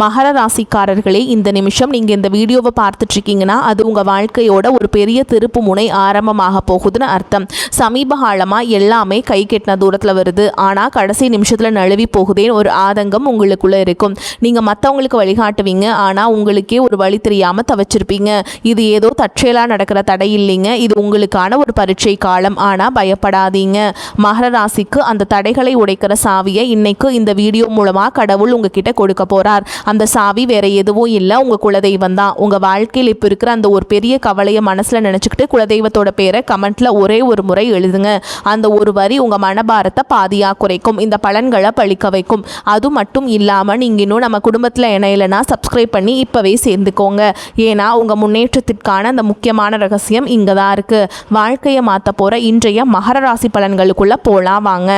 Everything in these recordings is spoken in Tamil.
மகர ராசிக்காரர்களே, இந்த நிமிஷம் நீங்கள் இந்த வீடியோவை பார்த்துட்ருக்கீங்கன்னா அது உங்கள் வாழ்க்கையோட ஒரு பெரிய திருப்பு முனை ஆரம்பமாக போகுதுன்னு அர்த்தம். சமீப காலமாக எல்லாமே கை கெட்டின தூரத்தில் வருது, ஆனால் கடைசி நிமிஷத்தில் நழுவி போகுதேன்னு ஒரு ஆதங்கம் உங்களுக்குள்ளே இருக்கும். நீங்கள் மற்றவங்களுக்கு வழிகாட்டுவீங்க, ஆனால் உங்களுக்கே ஒரு வழி தெரியாமல் தவிச்சிருப்பீங்க. இது ஏதோ தற்செயலாக நடக்கிற தடை இல்லைங்க, இது உங்களுக்கான ஒரு பரீட்சை காலம். ஆனால் பயப்படாதீங்க. மகர ராசிக்கு அந்த தடைகளை உடைக்கிற சாவியை இன்னைக்கு இந்த வீடியோ மூலமாக கடவுள் உங்ககிட்ட கொடுக்க போகிறார். அந்த சாவி வேற எதுவும் இல்லை, உங்கள் குலதெய்வம் தான். உங்கள் வாழ்க்கையில் இப்போ இருக்கிற அந்த ஒரு பெரிய கவலையை மனசில் நினச்சிக்கிட்டு குலதெய்வத்தோட பேரை கமெண்ட்டில் ஒரே ஒரு முறை எழுதுங்க. அந்த ஒரு வரி உங்கள் மனபாரத்தை பாதியாக குறைக்கும், இந்த பலன்களை பழிக்க வைக்கும். அது மட்டும் இல்லாமல் நீங்கள் இன்னும் நம்ம குடும்பத்தில் இணையலைன்னா சப்ஸ்கிரைப் பண்ணி இப்போவே சேர்ந்துக்கோங்க. ஏன்னா உங்கள் முன்னேற்றத்திற்கான அந்த முக்கியமான ரகசியம் இங்கே தான் இருக்குது. வாழ்க்கையை மாற்ற போகிற இன்றைய மகர ராசி பலன்களுக்குள்ளே போகலாம் வாங்க.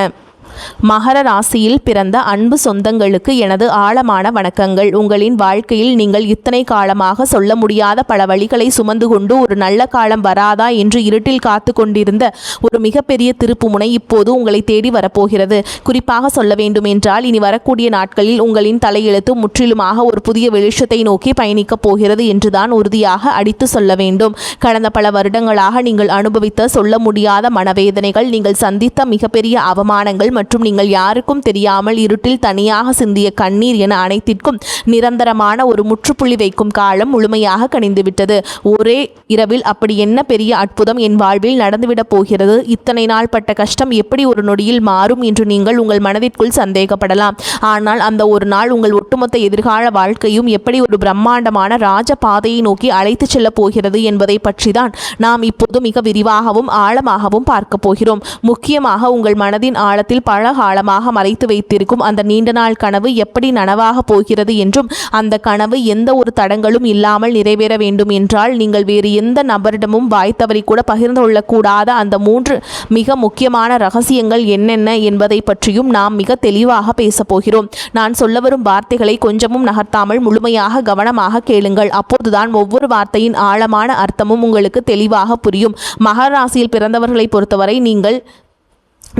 மகர ராசியில் பிறந்த அன்பு சொந்தங்களுக்கு எனது ஆழமான வணக்கங்கள். உங்களின் வாழ்க்கையில் நீங்கள் இத்தனை காலமாக சொல்ல முடியாத பல வழிகளை சுமந்து கொண்டு ஒரு நல்ல காலம் வராதா என்று இருட்டில் காத்து கொண்டிருந்த ஒரு மிகப்பெரிய திருப்புமுனை இப்போது உங்களை தேடி வரப்போகிறது. குறிப்பாக சொல்ல வேண்டும் என்றால் இனி வரக்கூடிய நாட்களில் உங்களின் தலையெழுத்து முற்றிலுமாக ஒரு புதிய வெளிச்சத்தை நோக்கி பயணிக்கப் போகிறது என்றுதான் உறுதியாக அடித்து சொல்ல வேண்டும். கடந்த பல வருடங்களாக நீங்கள் அனுபவித்த சொல்ல முடியாத மனவேதனைகள், நீங்கள் சந்தித்த மிகப்பெரிய அவமானங்கள் மற்றும் நீங்கள் யாருக்கும் தெரியாமல் இருட்டில் தனியாக சிந்திய கண்ணீர் என அனைத்திற்கும் நிரந்தரமான ஒரு முற்றுப்புள்ளி வைக்கும் காலம் முழுமையாக கணிந்துவிட்டது. ஒரே இரவில் அப்படி என்ன பெரிய அற்புதம் என் வாழ்வில் நடந்துவிடப் போகிறது? இத்தனை நாள் பட்ட கஷ்டம் எப்படி ஒரு நொடியில் மாறும் என்று நீங்கள் உங்கள் மனதிற்குள் சந்தேகப்படலாம். ஆனால் அந்த ஒரு நாள் உங்கள் ஒட்டுமொத்த எதிர்கால வாழ்க்கையும் எப்படி ஒரு பிரம்மாண்டமான ராஜ பாதையை நோக்கி அழைத்து செல்ல போகிறது என்பதை பற்றி தான் நாம் இப்போது மிக விரிவாகவும் ஆழமாகவும் பார்க்க போகிறோம். முக்கியமாக உங்கள் மனதின் ஆழத்தில் பல காலமாக மறைத்து வைத்திருக்கும் அந்த நீண்ட நாள் கனவு எப்படி நனவாக போகிறது என்றும், அந்த கனவு எந்த ஒரு தடங்களும் இல்லாமல் நிறைவேற வேண்டும் என்றால் நீங்கள் வேறு எந்த நபரிடமும் வாய் தவறி கூட பகிர்ந்து கொள்ளக்கூடாத அந்த 3 மிக முக்கியமான ரகசியங்கள் என்னென்ன என்பதை பற்றியும் நாம் மிக தெளிவாக பேச போகிறோம். நான் சொல்ல வரும் வார்த்தைகளை கொஞ்சமும் நகர்த்தாமல் முழுமையாக கவனமாக கேளுங்கள். அப்போதுதான் ஒவ்வொரு வார்த்தையின் ஆழமான அர்த்தமும் உங்களுக்கு தெளிவாக புரியும். மகர ராசியில் பிறந்தவர்களை பொறுத்தவரை நீங்கள்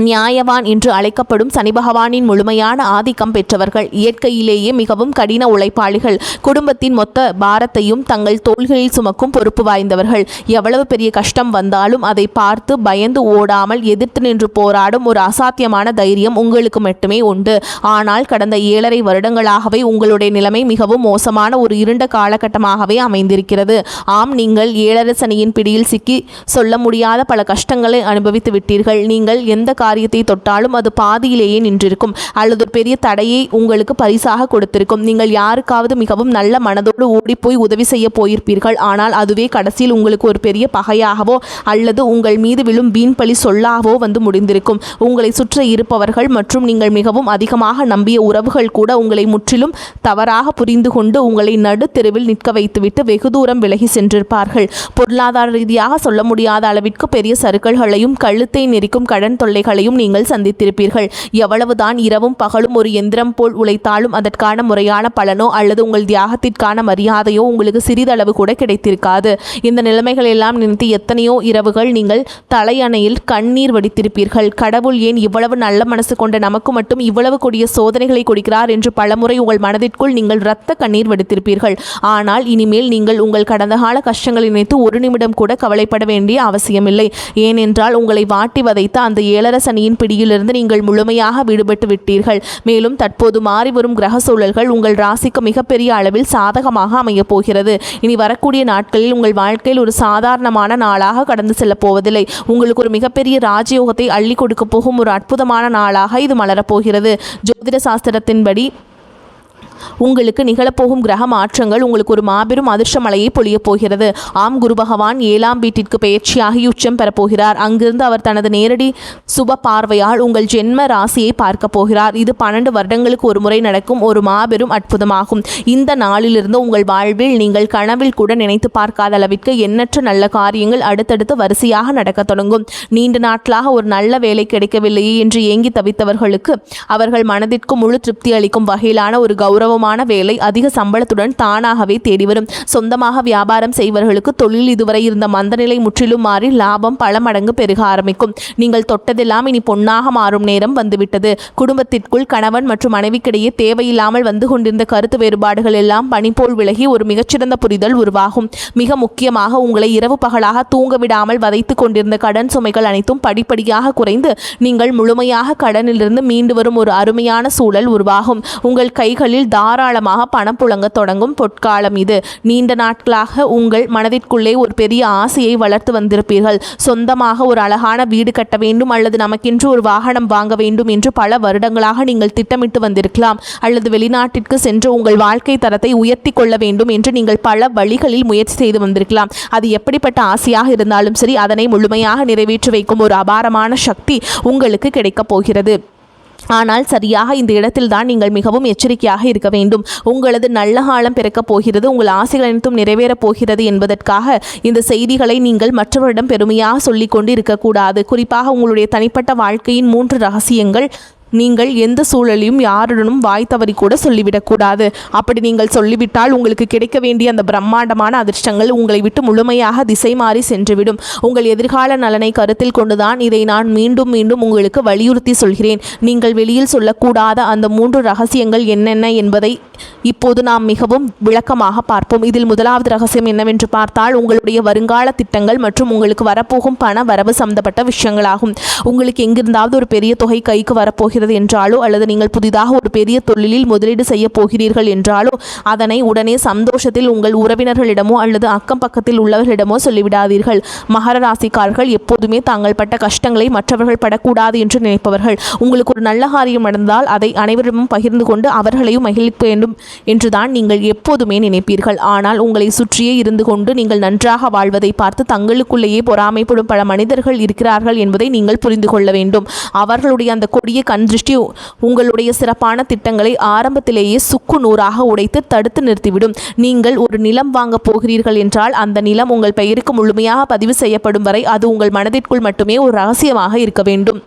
நியாயவான் என்று அழைக்கப்படும் சனி பகவானின் முழுமையான ஆதிக்கம் பெற்றவர்கள். இயற்கையிலேயே மிகவும் கடின உழைப்பாளிகள். குடும்பத்தின் மொத்த பாரத்தையும் தங்கள் தோள்களில் சுமக்கும் பொறுப்பு வாய்ந்தவர்கள். எவ்வளவு பெரிய கஷ்டம் வந்தாலும் அதை பார்த்து பயந்து ஓடாமல் எதிர்த்து நின்று போராடும் ஒரு அசாத்தியமான தைரியம் உங்களுக்கு மட்டுமே உண்டு. ஆனால் கடந்த 7.5 வருடங்களாகவே உங்களுடைய நிலைமை மிகவும் மோசமான ஒரு இருண்ட காலகட்டமாகவே அமைந்திருக்கிறது. ஆம், நீங்கள் 7.5 சனியின் பிடியில் சிக்கி சொல்ல முடியாத பல கஷ்டங்களை அனுபவித்து விட்டீர்கள். நீங்கள் எந்த காரியத்தை தொட்டாலும் அது பாதியிலேயே நின்றிருக்கும், அல்லது ஒரு பெரிய தடையை உங்களுக்கு பரிசாக கொடுத்திருக்கும். நீங்கள் யாருக்காவது மிகவும் நல்ல மனதோடு ஓடிப்போய் உதவி செய்ய போயிருப்பீர்கள். ஆனால் அதுவே கடைசியில் உங்களுக்கு ஒரு பெரிய பகையாகவோ அல்லது உங்கள் மீது விழும் வீண் பழி சொல்லாகவோ வந்து முடிந்திருக்கும். உங்களை சுற்றி இருப்பவர்கள் மற்றும் நீங்கள் மிகவும் அதிகமாக நம்பிய உறவுகள் கூட உங்களை முற்றிலும் தவறாக புரிந்து கொண்டு உங்களை நடு தெருவில் நிற்க வைத்துவிட்டு வெகு தூரம் விலகி சென்றிருப்பார்கள். பொருளாதார ரீதியாக சொல்ல முடியாத அளவிற்கு பெரிய சறுக்கல்களையும் கழுத்தை நெரிக்கும் கடன் தொல்லைகள் நீங்கள் சந்தித்திருப்பீர்கள். எவ்வளவுதான் இரவும் பகலும் ஒரு எந்திரம் போல் உழைத்தாலும் அதற்கான முறையான பலனோ அல்லது உங்கள் தியாகத்திற்கான மரியாதையோ உங்களுக்கு சிறிதளவு கூட கிடைத்திருக்காது. இந்த நிலைமைகள் எல்லாம் நினைத்து எத்தனையோ இரவுகள் நீங்கள் தலையணையில் கண்ணீர் வடித்திருப்பீர்கள். கடவுள் ஏன் இவ்வளவு நல்ல மனசு கொண்ட நமக்கு மட்டும் இவ்வளவு கொடிய சோதனைகளை கொடுக்கிறார் என்று பலமுறை உங்கள் மனதிற்குள் நீங்கள் இரத்த கண்ணீர் வடித்திருப்பீர்கள். ஆனால் இனிமேல் நீங்கள் உங்கள் கடந்த கால கஷ்டங்களை நினைத்து ஒரு நிமிடம் கூட கவலைப்பட வேண்டிய அவசியமில்லை. ஏனென்றால் உங்களை வாட்டி வதைத்த அந்த 7.5 சனியின் பிடியிலிருந்து நீங்கள் முழுமையாக விடுபட்டு விட்டீர்கள். மேலும் தற்போது மாறி வரும் கிரக சூழல்கள் உங்கள் ராசிக்கு மிகப்பெரிய அளவில் சாதகமாக அமையப் போகிறது. இனி வரக்கூடிய நாட்களில் உங்கள் வாழ்க்கையில் ஒரு சாதாரணமான நாளாக கடந்து செல்ல போவதில்லை. உங்களுக்கு ஒரு மிகப்பெரிய ராஜயோகத்தை அள்ளி கொடுக்க போகும் ஒரு அற்புதமான நாளாக இது மலரப்போகிறது. ஜோதிட சாஸ்திரத்தின்படி உங்களுக்கு நிகழப்போகும் கிரக மாற்றங்கள் உங்களுக்கு ஒரு மாபெரும் அதிர்ஷ்ட மலையை பொழியப் போகிறது. ஆம், குரு பகவான் 7ஆம் வீட்டிற்கு பெயர்ச்சியாகி உச்சம் பெறப்போகிறார். அங்கிருந்து அவர் தனது நேரடி சுப பார்வையால் உங்கள் ஜென்ம ராசியை பார்க்க போகிறார். இது 12 வருடங்களுக்கு ஒரு முறை நடக்கும் ஒரு மாபெரும் அற்புதமாகும். இந்த நாளிலிருந்து உங்கள் வாழ்வில் நீங்கள் கனவில் கூட நினைத்து பார்க்காத அளவிற்கு எண்ணற்ற நல்ல காரியங்கள் அடுத்தடுத்து வரிசையாக நடக்க தொடங்கும். நீண்ட நாட்களாக ஒரு நல்ல வேலை கிடைக்கவில்லையே என்று ஏங்கி தவித்தவர்களுக்கு அவர்கள் மனதிற்கு முழு திருப்தி அளிக்கும் வகையிலான ஒரு கௌரவ கௌரவமான வேலை அதிக சம்பளத்துடன் தானாகவே தேடி வரும். சொந்தமாக வியாபாரம் செய்வர்களுக்கு தொழில் இதுவரை இருந்த மந்தநிலை முற்றிலும் மாறி லாபம் பல மடங்கு பெருக ஆரம்பிக்கும். நீங்கள் தொட்டதெல்லாம் இனி பொன்னாக மாறும் நேரம் வந்துவிட்டது. குடும்பத்திற்குள் கணவன் மற்றும் மனைவிக்கிடையே தேவையில்லாமல் வந்து கொண்டிருந்த கருத்து வேறுபாடுகள் எல்லாம் பனிபோல் விலகி ஒரு மிகச்சிறந்த புரிதல் உருவாகும். மிக முக்கியமாக உங்களை இரவு பகலாக தூங்க விடாமல் வதைத்து கொண்டிருந்த கடன் சுமைகள் அனைத்தும் படிப்படியாக குறைந்து நீங்கள் முழுமையாக கடனிலிருந்து மீண்டு வரும் ஒரு அருமையான சூழல் உருவாகும். உங்கள் கைகளில் தாராளமாக பணம் புழங்க தொடங்கும் பொற்காலம் இது. நீண்ட நாட்களாக உங்கள் மனதிற்குள்ளே ஒரு பெரிய ஆசையை வளர்த்து வந்திருப்பீர்கள். சொந்தமாக ஒரு அழகான வீடு கட்ட வேண்டும் அல்லது நமக்கென்று ஒரு வாகனம் வாங்க வேண்டும் என்று பல வருடங்களாக நீங்கள் திட்டமிட்டு வந்திருக்கலாம். அல்லது வெளிநாட்டிற்கு சென்று உங்கள் வாழ்க்கை தரத்தை உயர்த்தி கொள்ள வேண்டும் என்று நீங்கள் பல வழிகளில் முயற்சி செய்து வந்திருக்கலாம். அது எப்படிப்பட்ட ஆசையாக இருந்தாலும் சரி, அதனை முழுமையாக நிறைவேற்றி வைக்கும் ஒரு அபாரமான சக்தி உங்களுக்கு கிடைக்கப் போகிறது. ஆனால் சரியாக இந்த இடத்தில்தான் நீங்கள் மிகவும் எச்சரிக்கையாக இருக்க வேண்டும். உங்களது நல்ல காலம் பிறக்கப் போகிறது, உங்கள் ஆசைகள் அனைத்தும் நிறைவேறப் போகிறது என்பதற்காக இந்த செய்திகளை நீங்கள் மற்றவரிடம் பெருமையாக சொல்லிக்கொண்டு இருக்கக்கூடாது. குறிப்பாக உங்களுடைய தனிப்பட்ட வாழ்க்கையின் 3 ரகசியங்கள் நீங்கள் எந்த சூழலையும் யாருடனும் வாய் தவறி கூட சொல்லிவிடக்கூடாது. அப்படி நீங்கள் சொல்லிவிட்டால் உங்களுக்கு கிடைக்க வேண்டிய அந்த பிரம்மாண்டமான அதிர்ஷ்டங்கள் உங்களை விட்டு முழுமையாக திசை மாறி சென்றுவிடும். உங்கள் எதிர்கால நலனை கருத்தில் கொண்டுதான் இதை நான் மீண்டும் மீண்டும் உங்களுக்கு வலியுறுத்தி சொல்கிறேன். நீங்கள் வெளியில் சொல்லக்கூடாத அந்த 3 ரகசியங்கள் என்னென்ன என்பதை இப்போது நாம் மிகவும் விளக்கமாக பார்ப்போம். இதில் முதலாவது ரகசியம் என்னவென்று பார்த்தால், உங்களுடைய வருங்கால திட்டங்கள் மற்றும் உங்களுக்கு வரப்போகும் பண வரவு சம்பந்தப்பட்ட விஷயங்களாகும். உங்களுக்கு எங்கிருந்தாவது ஒரு பெரிய தொகை கைக்கு வரப்போகிறது என்றாலோ அல்லது நீங்கள் புதிதாக ஒரு பெரிய தொழிலில் முதலீடு செய்ய போகிறீர்கள் என்றாலோ அதனை உடனே சந்தோஷத்தில் உங்கள் உறவினர்களிடமோ அல்லது அக்கம் பக்கத்தில் உள்ளவர்களிடமோ சொல்லிவிடாதீர்கள். மகர ராசிக்காரர்கள் எப்போதுமே தாங்கள் பட்ட கஷ்டங்களை மற்றவர்கள் படக்கூடாது என்று நினைப்பவர்கள். உங்களுக்கு ஒரு நல்ல காரியம் நடந்தால் அதை அனைவரிடமும் பகிர்ந்து கொண்டு அவர்களையும் மகிழ்க்க வேண்டும் என்றுதான் நீங்கள் எப்போதுமே நினைப்பீர்கள். ஆனால் உங்களை சுற்றியே இருந்து கொண்டு நீங்கள் நன்றாக வாழ்வதை பார்த்து தங்களுக்குள்ளேயே பொறாமைப்படும் பல மனிதர்கள் இருக்கிறார்கள் என்பதை நீங்கள் புரிந்து கொள்ள வேண்டும். அவர்களுடைய அந்த கொடிய கண்திருஷ்டி உங்களுடைய சிறப்பான திட்டங்களை ஆரம்பத்திலேயே சுக்கு நூறாக உடைத்து தடுத்து நிறுத்திவிடும். நீங்கள் ஒரு நிலம் வாங்க போகிறீர்கள் என்றால் அந்த நிலம் உங்கள் பெயருக்கு முழுமையாக பதிவு செய்யப்படும் வரை அது உங்கள் மனதிற்குள் மட்டுமே ஒரு ரகசியமாக இருக்க வேண்டும்.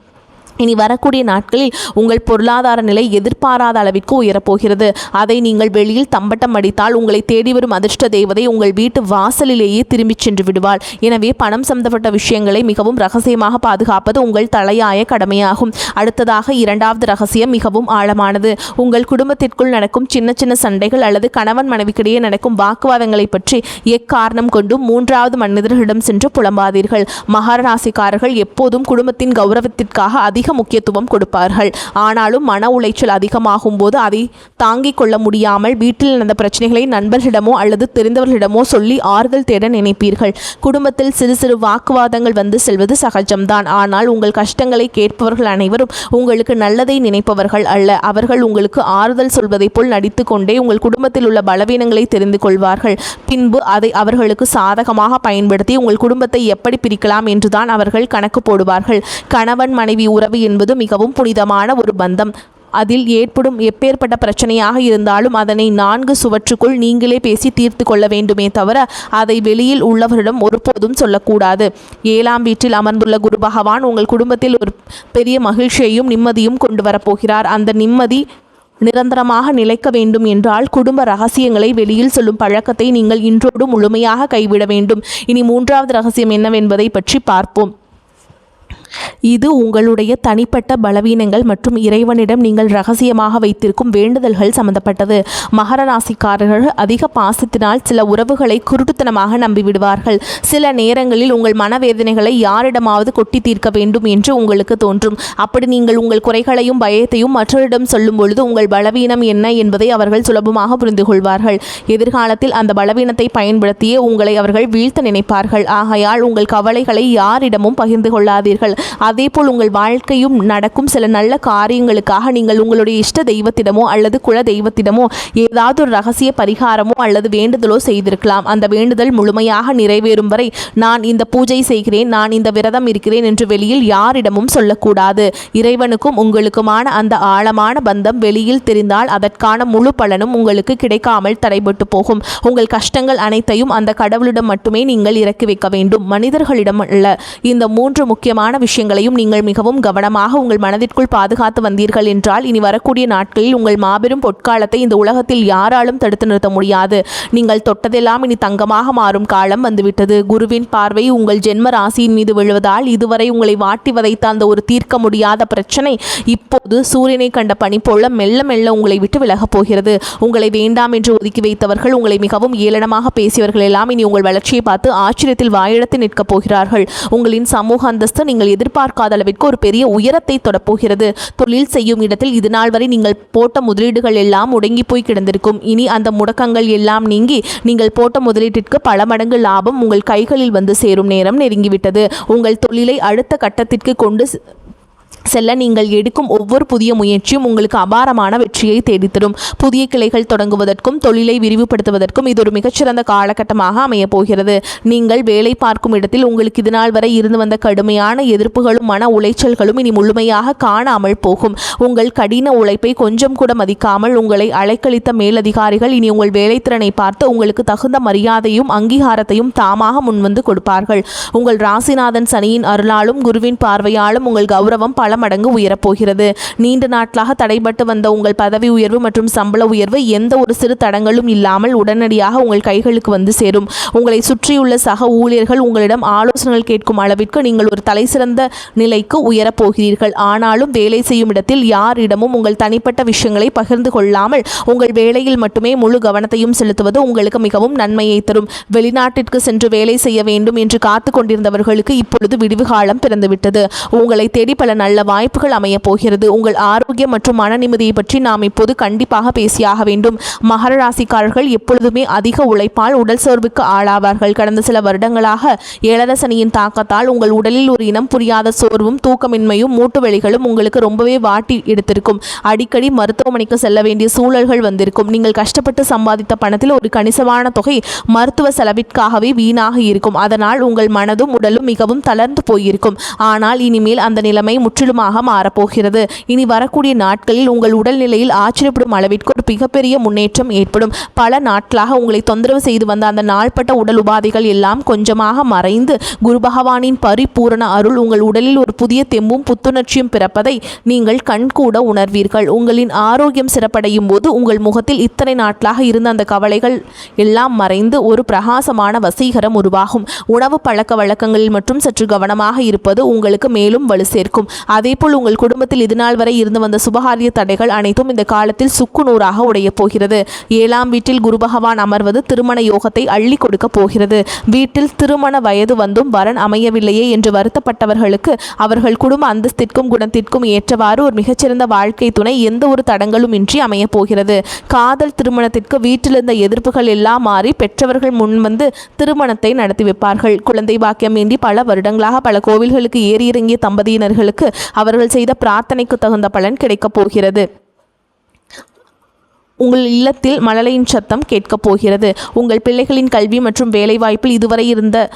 இனி வரக்கூடிய நாட்களில் உங்கள் பொருளாதார நிலை எதிர்பாராத அளவிற்கு உயரப்போகிறது. அதை நீங்கள் வெளியில் தம்பட்டம் அடித்தால் உங்களை தேடி வரும் அதிர்ஷ்ட தேவதை உங்கள் வீட்டு வாசலிலேயே திரும்பிச் சென்று விடுவாள். எனவே பணம் சம்பந்தப்பட்ட விஷயங்களை மிகவும் ரகசியமாக பாதுகாப்பது உங்கள் தலையாய கடமையாகும். அடுத்ததாக 2வது ரகசியம் மிகவும் ஆழமானது. உங்கள் குடும்பத்திற்குள் நடக்கும் சின்ன சின்ன சண்டைகள் அல்லது கணவன் மனைவிக்கிடையே நடக்கும் வாக்குவாதங்களை பற்றி எக்காரணம் கொண்டும் 3வது மனிதர்களிடம் சென்று புலம்பாதீர்கள். மகர ராசிக்காரர்கள் எப்போதும் குடும்பத்தின் கௌரவத்திற்காக அதிக முக்கியத்துவம் கொடுப்பார்கள். ஆனாலும் மன உளைச்சல் அதிகமாகும் போது அதை தாங்கிக் கொள்ள முடியாமல் வீட்டில் நடந்த பிரச்சனைகளை நண்பர்களிடமோ அல்லது தெரிந்தவர்களிடமோ சொல்லி ஆறுதல் தேட நினைப்பீர்கள். குடும்பத்தில் சிறு சிறு வாக்குவாதங்கள் வந்து செல்வது சகஜம்தான். ஆனால் உங்கள் கஷ்டங்களை கேட்பவர்கள் அனைவரும் உங்களுக்கு நல்லதை நினைப்பவர்கள் அல்ல. அவர்கள் உங்களுக்கு ஆறுதல் சொல்வதை போல் நடித்து கொண்டே உங்கள் குடும்பத்தில் உள்ள பலவீனங்களை தெரிந்து கொள்வார்கள். பின்பு அதை அவர்களுக்கு சாதகமாக பயன்படுத்தி உங்கள் குடும்பத்தை எப்படி பிரிக்கலாம் என்றுதான் அவர்கள் கணக்கு போடுவார்கள். கணவன் மனைவி உறவு என்பது மிகவும் புனிதமான ஒரு பந்தம். அதில் ஏற்படும் எப்பேற்பட்ட பிரச்சனையாக இருந்தாலும் அதனை 4 சுவற்றுக்குள் நீங்களே பேசி தீர்த்து கொள்ள வேண்டுமே தவிர அதை வெளியில் உள்ளவரிடம் ஒருபோதும் சொல்லக்கூடாது. 7ஆம் வீட்டில் அமர்ந்துள்ள குரு பகவான் உங்கள் குடும்பத்தில் ஒரு பெரிய மகிழ்ச்சியையும் நிம்மதியும் கொண்டு வரப்போகிறார். அந்த நிம்மதி நிரந்தரமாக நிலைக்க வேண்டும் என்றால் குடும்ப ரகசியங்களை வெளியில் சொல்லும் பழக்கத்தை நீங்கள் இன்றோடு முழுமையாக கைவிட வேண்டும். இனி 3வது ரகசியம் என்னவென்பதை பற்றி பார்ப்போம். இது உங்களுடைய தனிப்பட்ட பலவீனங்கள் மற்றும் இறைவனிடம் நீங்கள் ரகசியமாக வைத்திருக்கும் வேண்டுதல்கள் சம்பந்தப்பட்டது. மகர ராசிக்காரர்கள் அதிக பாசத்தினால் சில உறவுகளை குருட்டுத்தனமாக நம்பிவிடுவார்கள். சில நேரங்களில் உங்கள் மனவேதனைகளை யாரிடமாவது கொட்டி தீர்க்க வேண்டும் என்று உங்களுக்கு தோன்றும். அப்படி நீங்கள் உங்கள் குறைகளையும் பயத்தையும் மற்றவரிடம் சொல்லும் பொழுது உங்கள் பலவீனம் என்ன என்பதை அவர்கள் சுலபமாக புரிந்து கொள்வார்கள். எதிர்காலத்தில் அந்த பலவீனத்தை பயன்படுத்தியே உங்களை அவர்கள் வீழ்த்த நினைப்பார்கள். ஆகையால் உங்கள் கவலைகளை யாரிடமும் பகிர்ந்து கொள்ளாதீர்கள். அதேபோல் உங்கள் வாழ்க்கையும் நடக்கும் சில நல்ல காரியங்களுக்காக நீங்கள் உங்களுடைய இஷ்ட தெய்வத்திடமோ அல்லது குல தெய்வத்திடமோ ஏதாவது ஒரு ரகசிய பரிகாரமோ அல்லது வேண்டுதலோ செய்திருக்கலாம். அந்த வேண்டுதல் முழுமையாக நிறைவேறும் வரை நான் இந்த பூஜை செய்கிறேன், நான் இந்த விரதம் இருக்கிறேன் என்று வெளியில் யாரிடமும் சொல்லக்கூடாது. இறைவனுக்கும் உங்களுக்குமான அந்த ஆழமான பந்தம் வெளியில் தெரிந்தால் அதற்கான முழு பலனும் உங்களுக்கு கிடைக்காமல் தடைபட்டு போகும். உங்கள் கஷ்டங்கள் அனைத்தையும் அந்த கடவுளிடம் மட்டுமே நீங்கள் இறக்கி வைக்க வேண்டும், மனிதர்களிடம் அல்ல. இந்த 3 முக்கியமான விஷயங்களையும் நீங்கள் மிகவும் கவனமாக உங்கள் மனதிற்குள் பாதுகாத்து வந்தீர்கள் என்றால் இனி வரக்கூடிய நாட்களில் உங்கள் மாபெரும் பொற்காலத்தை இந்த உலகத்தில் யாராலும் தடுத்து நிறுத்த முடியாது. நீங்கள் தொட்டதெல்லாம் இனி தங்கமாக மாறும் காலம் வந்துவிட்டது. குருவின் பார்வை உங்கள் ஜென்ம ராசியின் மீது விழுவதால் இதுவரை உங்களை வாட்டி வதைத்த அந்த ஒரு தீர்க்க முடியாத பிரச்சனை இப்போது சூரியனை கண்ட பனி போல மெல்ல மெல்ல உங்களை விட்டு விலகப் போகிறது. உங்களை வேண்டாம் என்று ஒதுக்கி வைத்தவர்கள், உங்களை மிகவும் ஏளனமாக பேசியவர்கள் எல்லாம் இனி உங்கள் வளர்ச்சியை பார்த்து ஆச்சரியத்தில் வாயிழத்து நிற்கப் போகிறார்கள். உங்களின் சமூக அந்தஸ்து நீங்கள் எதிர்பார்க்காத அளவிற்கு ஒரு பெரிய உயரத்தை தொடப்போகிறது. தொழில் செய்யும் இடத்தில் இது நாள் வரை நீங்கள் போட்ட முதலீடுகள் எல்லாம் முடங்கி போய் கிடந்திருக்கும். இனி அந்த முடக்கங்கள் எல்லாம் நீங்கி நீங்கள் போட்ட முதலீட்டிற்கு பல மடங்கு லாபம் உங்கள் கைகளில் வந்து சேரும் நேரம் நெருங்கிவிட்டது. உங்கள் தொழிலை அடுத்த கட்டத்திற்கு கொண்டு செல்ல நீங்கள் எடுக்கும் ஒவ்வொரு புதிய முயற்சியும் உங்களுக்கு அபாரமான வெற்றியை தேடித்தரும். புதிய கிளைகள் தொடங்குவதற்கும் தொழிலை விரிவுபடுத்துவதற்கும் இது ஒரு மிகச்சிறந்த காலகட்டமாக அமையப் போகிறது. நீங்கள் வேலை பார்க்கும் இடத்தில் உங்களுக்கு இதுநாள் வரை இருந்து வந்த கடுமையான எதிர்ப்புகளும் மன உளைச்சல்களும் இனி முழுமையாக காணாமல் போகும். உங்கள் கடின உழைப்பை கொஞ்சம் கூட மதிக்காமல் உங்களை அலைக்கழித்த மேலதிகாரிகள் இனி உங்கள் வேலைத்திறனை பார்த்து உங்களுக்கு தகுந்த மரியாதையும் அங்கீகாரத்தையும் தாமாக முன்வந்து கொடுப்பார்கள். உங்கள் ராசிநாதன் சனியின் அருளாலும் குருவின் பார்வையாலும் உங்கள் கௌரவம் பல மடங்கு உயரப்போகிறது. நீண்ட நாட்களாக தடைபட்டு வந்த உங்கள் பதவி உயர்வு மற்றும் சம்பள உயர்வு எந்த ஒரு சிறு தடங்களும் இல்லாமல் உடனடியாக உங்கள் கைகளுக்கு வந்து சேரும். உங்களை சுற்றியுள்ள சக ஊழியர்கள் உங்களிடம் ஆலோசனைகள் கேட்கும் அளவிற்கு நீங்கள் ஒரு தலைசிறந்த நிலைக்கு உயரப்போகிறீர்கள். ஆனாலும் வேலை செய்யும் இடத்தில் யாரிடமும் உங்கள் தனிப்பட்ட விஷயங்களை பகிர்ந்து கொள்ளாமல் உங்கள் வேலையில் மட்டுமே முழு கவனத்தையும் செலுத்துவது உங்களுக்கு மிகவும் நன்மையை தரும். வெளிநாட்டிற்கு சென்று வேலை செய்ய வேண்டும் என்று காத்து கொண்டிருந்தவர்களுக்கு இப்பொழுது விடிவு காலம் பிறந்துவிட்டது. உங்களை தேடி பல நல்ல வாய்ப்புகள் அமைய போகிறது. உங்கள் ஆரோக்கியம் மற்றும் மன நிம்மதியை பற்றி நாம் இப்போது கண்டிப்பாக பேசியாக வேண்டும். மகர ராசிக்காரர்கள் எப்பொழுதுமே அதிக உழைப்பால் உடல் சோர்வுக்கு ஆளாவார்கள். கடந்த சில வருடங்களாக ஏழரை சனியின் தாக்கத்தால் உங்கள் உடலில் ஒரு இனம் புரியாத சோர்வும் தூக்கமின்மையும் மூட்டு வலிகளும் உங்களுக்கு ரொம்பவே வாட்டி எடுத்திருக்கும். அடிக்கடி மருத்துவமனைக்கு செல்ல வேண்டிய சூழல்கள் வந்திருக்கும். நீங்கள் கஷ்டப்பட்டு சம்பாதித்த பணத்தில் ஒரு கணிசமான தொகை மருத்துவ செலவிற்காகவே வீணாக இருக்கும். அதனால் உங்கள் மனதும் உடலும் மிகவும் தளர்ந்து போயிருக்கும். ஆனால் இனிமேல் அந்த நிலைமை முற்றிலுமாக மாறப்போகிறது. இனி வரக்கூடிய நாட்களில் உங்கள் உடல்நிலையில் ஆச்சரியப்படும் அளவிற்கு ஒரு மிகப்பெரிய முன்னேற்றம் ஏற்படும். பல நாட்களாக உங்களை தொந்தரவு செய்து வந்த அந்த நாள்பட்ட உடல் உபாதைகள் எல்லாம் கொஞ்சமாக மறைந்து குரு பகவானின் பரிபூரண அருள் உங்கள் உடலில் ஒரு புதிய தெம்பும் புத்துணர்ச்சியும் பிறப்பதை நீங்கள் கண்கூட உணர்வீர்கள். உங்களின் ஆரோக்கியம் சிறப்படையும் போது உங்கள் முகத்தில் இத்தனை நாட்களாக இருந்த அந்த கவலைகள் எல்லாம் மறைந்து ஒரு பிரகாசமான வசீகரம் உருவாகும். உணவு பழக்க வழக்கங்களில் மட்டும் சற்று கவனமாக இருப்பது உங்களுக்கு மேலும் வலு சேர்க்கும். அதேபோல் உங்கள் குடும்பத்தில் இதுநாள் வரை இருந்து வந்த சுபகாரிய தடைகள் அனைத்தும் இந்த காலத்தில் சுக்கு நூறாக உடைய போகிறது. 7ஆம் வீட்டில் குரு பகவான் அமர்வது திருமண யோகத்தை அள்ளி கொடுக்க போகிறது. வீட்டில் திருமண வயது வந்தும் வரன் அமையவில்லையே என்று வருத்தப்பட்டவர்களுக்கு அவர்கள் குடும்ப அந்தஸ்திற்கும் குணத்திற்கும் ஏற்றவாறு ஒரு மிகச்சிறந்த வாழ்க்கை துணை எந்த ஒரு தடங்களும் இன்றி அமைய போகிறது. காதல் திருமணத்திற்கு வீட்டிலிருந்த எதிர்ப்புகள் எல்லாம் மாறி பெற்றவர்கள் முன்வந்து திருமணத்தை நடத்தி வைப்பார்கள். குழந்தை பாக்கியம் வேண்டி பல வருடங்களாக பல கோவில்களுக்கு ஏறி இறங்கிய தம்பதியினர்களுக்கு அவர்கள் செய்த பிரார்த்தனைக்கு தகுந்த பலன் கிடைக்கப் போகிறது. உங்கள் இல்லத்தில் மழலையின் சத்தம் கேட்கப் போகிறது. உங்கள் பிள்ளைகளின் கல்வி மற்றும் வேலைவாய்ப்பில் இதுவரை இருந்த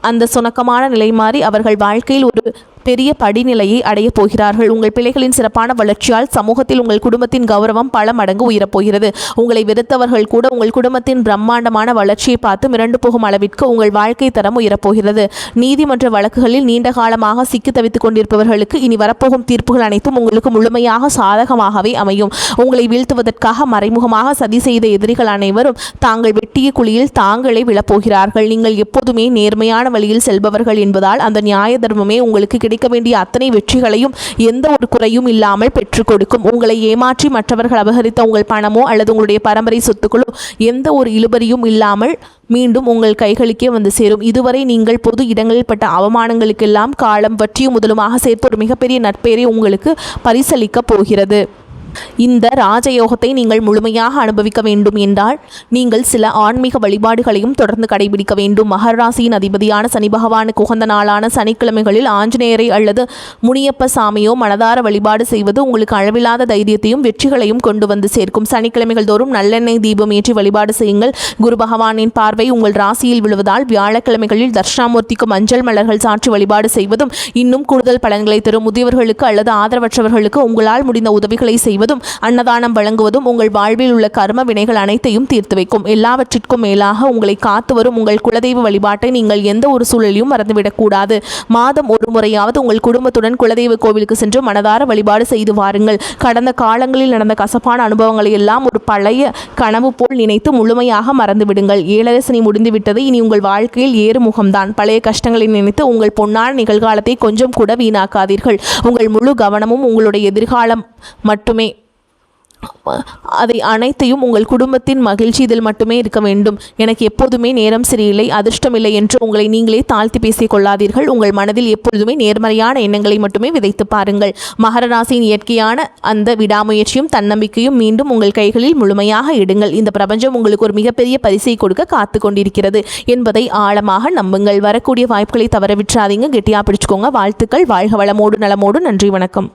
அந்த சுணக்கமான நிலை மாறி அவர்கள் வாழ்க்கையில் ஒரு பெரிய படிநிலையை அடைய போகிறார்கள். உங்கள் பிள்ளைகளின் சிறப்பான வளர்ச்சியால் சமூகத்தில் உங்கள் குடும்பத்தின் கௌரவம் பல மடங்கு உயரப்போகிறது. உங்களை வெறுத்தவர்கள் கூட உங்கள் குடும்பத்தின் பிரம்மாண்டமான வளர்ச்சியை பார்த்து மிரண்டு போகும் அளவிற்கு உங்கள் வாழ்க்கை தரம் உயரப்போகிறது. நீதிமன்ற வழக்குகளில் நீண்ட காலமாக சிக்கி தவித்துக் கொண்டிருப்பவர்களுக்கு இனி வரப்போகும் தீர்ப்புகள் அனைத்தும் உங்களுக்கு முழுமையாக சாதகமாகவே அமையும். உங்களை வீழ்த்துவதற்காக மறைமுகமாக சதி செய்த எதிரிகள் அனைவரும் தாங்கள் வெட்டிய குழியில் தாங்களே விழப்போகிறார்கள். நீங்கள் எப்போதுமே நேர்மையான வழியில் செல்பவர்கள் என்பதால் அந்த நியாய தர்மமே உங்களுக்கு கிடைக்க வேண்டிய அத்தனை வெற்றிகளையும் எந்த ஒரு குறையும் இல்லாமல் பெற்றுக் கொடுக்கும். உங்களை ஏமாற்றி மற்றவர்கள் அபகரித்த உங்கள் பணமோ அல்லது உங்களுடைய பரம்பரை சொத்துக்களோ எந்த ஒரு இழுபறியும் இல்லாமல் மீண்டும் உங்கள் கைகளுக்கே வந்து சேரும். இதுவரை நீங்கள் பொது இடங்களில் பட்ட அவமானங்களுக்கெல்லாம் காலம் வற்றியும் முதலுமாக சேர்த்து ஒரு மிகப்பெரிய நற்பெயரை உங்களுக்கு பரிசளிக்கப் போகிறது. இந்த ராஜயோகத்தை நீங்கள் முழுமையாக அனுபவிக்க வேண்டும் என்றால் நீங்கள் சில ஆன்மீக வழிபாடுகளையும் தொடர்ந்து கடைபிடிக்க வேண்டும். மகர ராசியின் அதிபதியான சனி பகவானுக்கு உகந்த நாளான சனிக்கிழமைகளில் ஆஞ்சநேயரை அல்லது முனியப்ப சாமியோ மனதார வழிபாடு செய்வது உங்களுக்கு அளவில்லாத தைரியத்தையும் வெற்றிகளையும் கொண்டு வந்து சேர்க்கும். சனிக்கிழமைகள் தோறும் நல்லெண்ணெய் தீபம் ஏற்றி வழிபாடு செய்யுங்கள். குரு பகவானின் பார்வை உங்கள் ராசியில் விழுவதால் வியாழக்கிழமைகளில் தட்சிணாமூர்த்திக்கு மஞ்சள் மலர்கள் சாற்றி வழிபாடு செய்வதும் இன்னும் கூடுதல் பலன்களை தரும். முதியவர்களுக்கு அல்லது ஆதரவற்றவர்களுக்கு உங்களால் முடிந்த உதவிகளை செய்வது செய்வதும் அன்னதானம் வழங்குவதும் உங்கள் வாழ்வில் உள்ள கர்ம வினைகள் அனைத்தையும் தீர்த்து வைக்கும். எல்லாவற்றிற்கும் மேலாக உங்களை காத்து வரும் உங்கள் குலதெய்வ வழிபாட்டை நீங்கள் எந்த ஒரு சூழலையும் மறந்துவிடக்கூடாது. மாதம் ஒரு முறையாவது உங்கள் குடும்பத்துடன் குலதெய்வ கோவிலுக்கு சென்று மனதார வழிபாடு செய்து வாருங்கள். கடந்த காலங்களில் நடந்த கசப்பான அனுபவங்களை எல்லாம் ஒரு பழைய கனவு போல் நினைத்து முழுமையாக மறந்துவிடுங்கள். 7 சனி முடிந்துவிட்டது. இனி உங்கள் வாழ்க்கையில் ஏறுமுகம்தான். பழைய கஷ்டங்களை நினைத்து உங்கள் பொன்னான நிகழ்காலத்தை கொஞ்சம் கூட வீணாக்காதீர்கள். உங்கள் முழு கவனமும் உங்களுடைய எதிர்காலம் மட்டுமே. அதை அனைத்தையும் உங்கள் குடும்பத்தின் மகிழ்ச்சி இதில் மட்டுமே இருக்க வேண்டும். எனக்கு எப்போதுமே நேரம் சரியில்லை, அதிர்ஷ்டமில்லை என்று உங்களை நீங்களே தாழ்த்தி பேசிக் கொள்ளாதீர்கள். உங்கள் மனதில் எப்பொழுதுமே நேர்மறையான எண்ணங்களை மட்டுமே விதைத்து பாருங்கள். மகர ராசியின் இயற்கையான அந்த விடாமுயற்சியும் தன்னம்பிக்கையும் மீண்டும் உங்கள் கைகளில் முழுமையாக இடுங்கள். இந்த பிரபஞ்சம் உங்களுக்கு ஒரு மிகப்பெரிய பரிசை கொடுக்க காத்து கொண்டிருக்கிறது என்பதை ஆழமாக நம்புங்கள். வரக்கூடிய வாய்ப்புகளை தவற விட்டுறாதீங்க. கெட்டியா பிடிச்சுக்கோங்க. வாழ்த்துக்கள். வாழ்க வளமோடு நலமோடு. நன்றி, வணக்கம்.